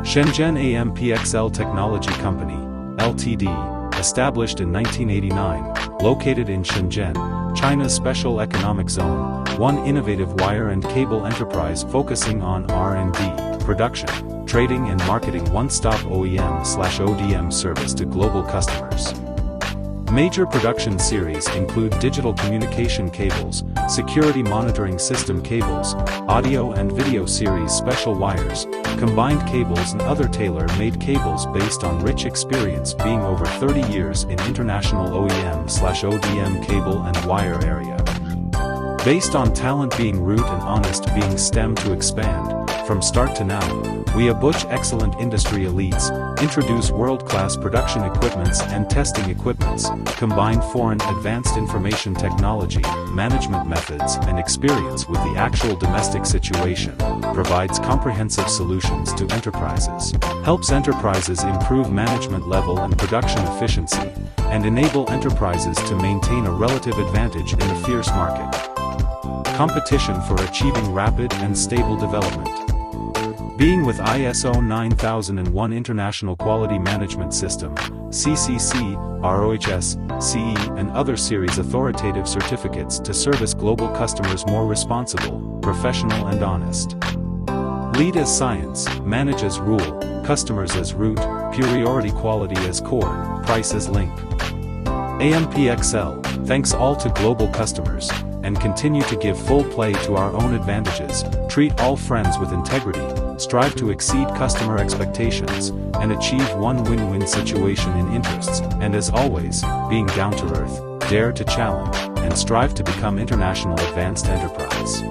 Shenzhen AMPXL Technology Company, Ltd., established in 1989, located in Shenzhen, China's Special Economic Zone, one innovative wire and cable enterprise focusing on R&D, production, trading and marketing one-stop OEM/ODM service to global customers. Major production series include digital communication cables, security monitoring system cables, audio and video series special wires, combined cables and other tailor-made cables based on rich experience being over 30 years in international OEM/ODM cable and wire area. Based on talent being root and honest being stem to expand, from start to now, we abutch excellent industry elites, introduce world-class production equipments and testing equipments, combine foreign advanced information technology, management methods and experience with the actual domestic situation, provides comprehensive solutions to enterprises, helps enterprises improve management level and production efficiency, and enable enterprises to maintain a relative advantage in a fierce market. Competition for achieving rapid and stable development. Being with ISO 9001 International Quality Management System, CCC, ROHS, CE and other series authoritative certificates to service global customers more responsible, professional and honest. Lead as science, manage as rule, customers as root, priority quality as core, price as link. AMPXL, thanks all to global customers, and continue to give full play to our own advantages, treat all friends with integrity, strive to exceed customer expectations, and achieve one win-win situation in interests, and as always, being down to earth, dare to challenge, and strive to become international advanced enterprise.